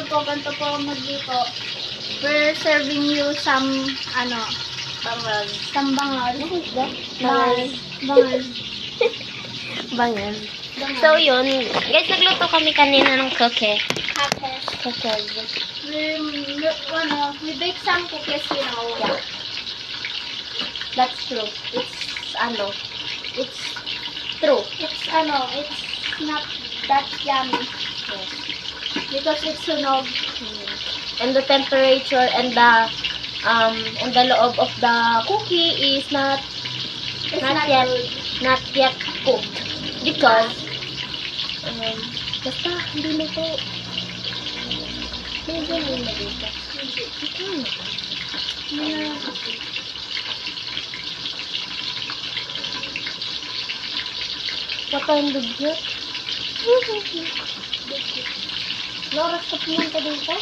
po, ganito po magluto. We're serving you some, Bangag. some bangag. Bangag. Bangag. Bangag. So, yun. Guys, nagluto kami kanina ng cookie. Cookies. Cookies. We bake some cookies, you know. Yeah. That's true. It's true. It's not that yummy. Yes. Because it's sunog. And the temperature and the loob of the cookie is not It's Not not yet. good. not yet cooked because basta hindi mo to medyo hindi mo dito. What ang dugyot? Loras ka pumunta dito?